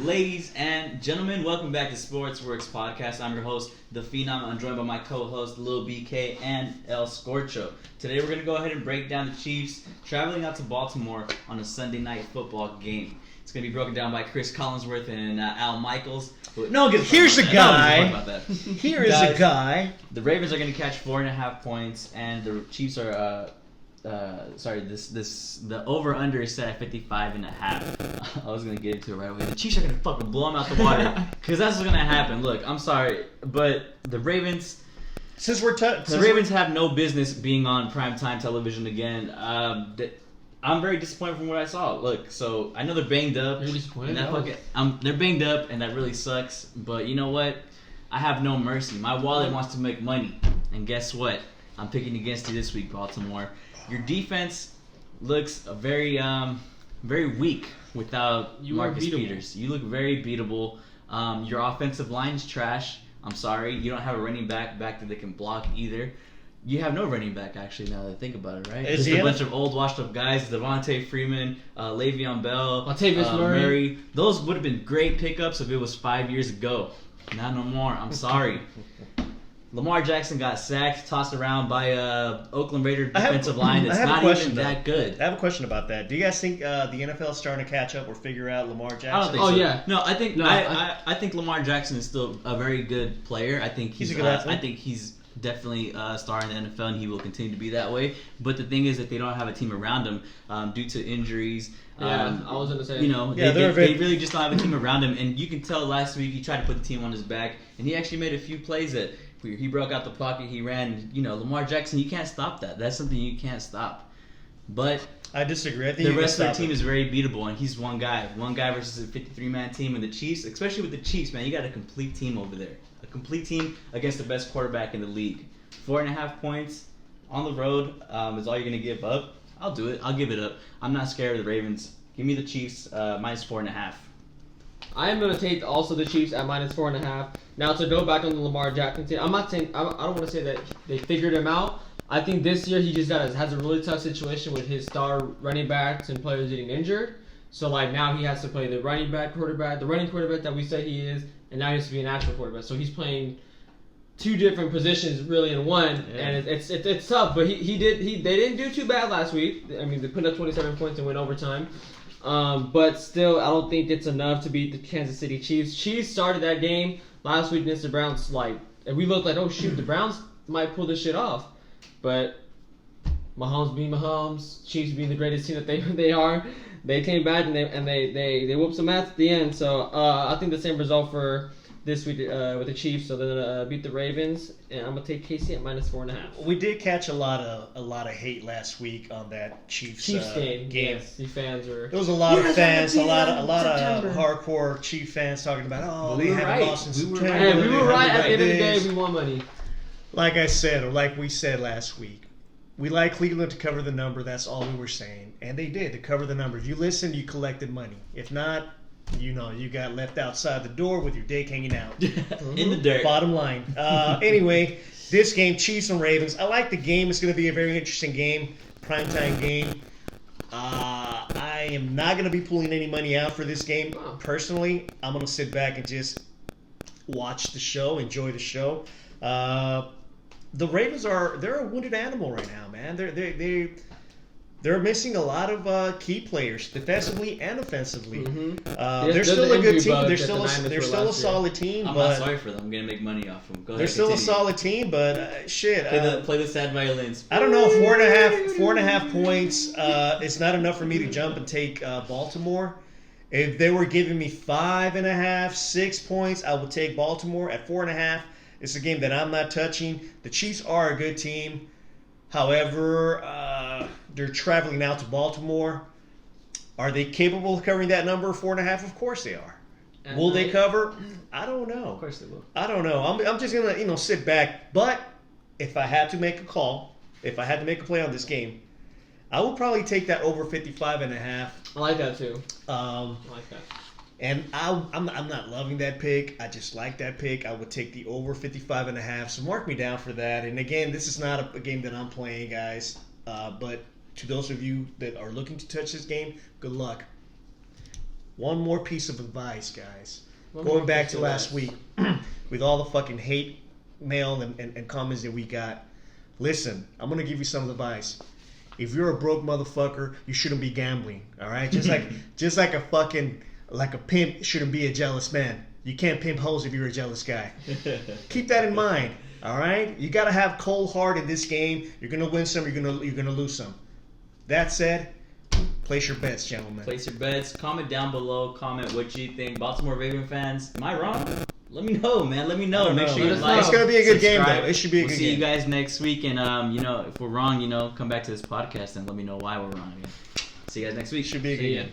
Ladies and gentlemen, welcome back to Sportsworks Podcast. I'm your host, The Phenom. I'm joined by my co-host, Lil BK and El Scorcho. Today we're going to go ahead and break down the Chiefs traveling out to Baltimore on a Sunday night football game. It's going to be broken down by Chris Collinsworth and Al Michaels. Here's a guy. Here is a guy. The Ravens are going to catch 4.5 points, and the Chiefs are... the over-under is set at 55.5. I was going to get into it right away. The Chiefs are going to fucking blow them out the water. Because that's what's going to happen. Look, I'm sorry, but the Ravens... Ravens have no business being on primetime television again. I'm very disappointed from what I saw. Look, so I know they're banged up. You're disappointed? They're banged up, and that really sucks. But you know what? I have no mercy. My wallet wants to make money. And guess what? I'm picking against you this week, Baltimore. Your defense looks very weak without Marcus Peters. You look very beatable. Your offensive line is trash. I'm sorry. You don't have a running back that can block either. You have no running back, actually, now that I think about it, right? It's a bunch of old, washed-up guys. Devontae Freeman, Le'Veon Bell, Latavius Murray. Those would have been great pickups if it was 5 years ago. Not no more. I'm sorry. Lamar Jackson got sacked, tossed around by Oakland Raider defensive line that's not even that good. I have a question about that. Do you guys think the NFL is starting to catch up or figure out Lamar Jackson? I don't think so. Yeah. No, I think Lamar Jackson is still a very good player. I think he's a good athlete. I think he's definitely a star in the NFL, and he will continue to be that way. But the thing is that they don't have a team around him due to injuries. I was going to say. They really just don't have a team around him. And you can tell last week he tried to put the team on his back, and he actually made a few plays that he broke out the pocket, he ran. Lamar Jackson, you can't stop that. That's something you can't stop. But I disagree. I think the rest of their team is very beatable, and he's one guy. One guy versus a 53-man team. And the Chiefs, especially with the Chiefs, man, you got a complete team over there. A complete team against the best quarterback in the league. 4.5 points on the road is all you're going to give up. I'll do it. I'll give it up. I'm not scared of the Ravens. Give me the Chiefs minus 4.5. I am going to take also the Chiefs at minus 4.5. Now, to go back on the Lamar Jackson team, I'm not saying I don't want to say that they figured him out. I think this year he just has a really tough situation with his star running backs and players getting injured. So now he has to play the running quarterback that we say he is, and now he has to be an actual quarterback. So he's playing two different positions really in one, and it's tough. But they didn't do too bad last week. I mean, they put up 27 points and went overtime. But still, I don't think it's enough to beat the Kansas City Chiefs. Chiefs started that game last week against the Browns, and we looked like, oh shoot, the Browns might pull this shit off. But Mahomes being Mahomes, Chiefs being the greatest team that they are, they came back and they whooped some ass at the end. So I think the same result for this week with the Chiefs. So they're gonna beat the Ravens, and I'm gonna take KC at minus 4.5. We did catch a lot of hate last week on that Chiefs game. Yes, the fans were. There was a lot of fans, a lot of hardcore Chief fans talking about, they haven't lost in September. We were right. At the end of the day, we won money. Like I said, or like we said last week, we like Cleveland to cover the number. That's all we were saying, and they did to cover the number. If you listened, you collected money. If not, you got left outside the door with your dick hanging out. In the dirt. Bottom line. Anyway, this game, Chiefs and Ravens. I like the game. It's going to be a very interesting game. Primetime game. I am not going to be pulling any money out for this game. Personally, I'm going to sit back and just watch the show, enjoy the show. The Ravens they're a wounded animal right now, man. They're missing a lot of key players, defensively and offensively. Mm-hmm. They're still a good team. They're still a solid team. I'm not sorry for them. I'm gonna make money off them. They're still a solid team, but shit. Play the sad violins. I don't know. 4.5 points. It's not enough for me to jump and take Baltimore. If they were giving me 5.5, 6 points, I would take Baltimore. At 4.5, it's a game that I'm not touching. The Chiefs are a good team. However, they're traveling out to Baltimore. Are they capable of covering that number, 4.5? Of course they are. Will they cover? I don't know. Of course they will. I don't know. I'm just gonna sit back. But if I had to make a call, if I had to make a play on this game, I would probably take that over 55.5. I like that too. I like that. And I'm not loving that pick. I just like that pick. I would take the over 55.5. So mark me down for that. And again, this is not a game that I'm playing, guys. But to those of you that are looking to touch this game, good luck. one more piece of advice, guys. One Going more back piece to of last advice. week, with all the fucking hate mail and comments that we got, listen, I'm gonna give you some advice. If you're a broke motherfucker, you shouldn't be gambling. All right, just like a pimp shouldn't be a jealous man. You can't pimp hoes if you're a jealous guy. Keep that in mind. All right, you gotta have cold heart in this game. You're gonna win some. You're gonna lose some. That said, place your bets, gentlemen. Place your bets. Comment down below. Comment what you think. Baltimore Raven fans, am I wrong? Let me know, man. Let me know. I don't Make know. sure you Let us like. know. It's gonna be a good game, subscribe. though. It should be a We'll good see game. you guys next week, and if we're wrong, come back to this podcast and let me know why we're wrong. Again. See you guys next week. Should be a good See ya. game.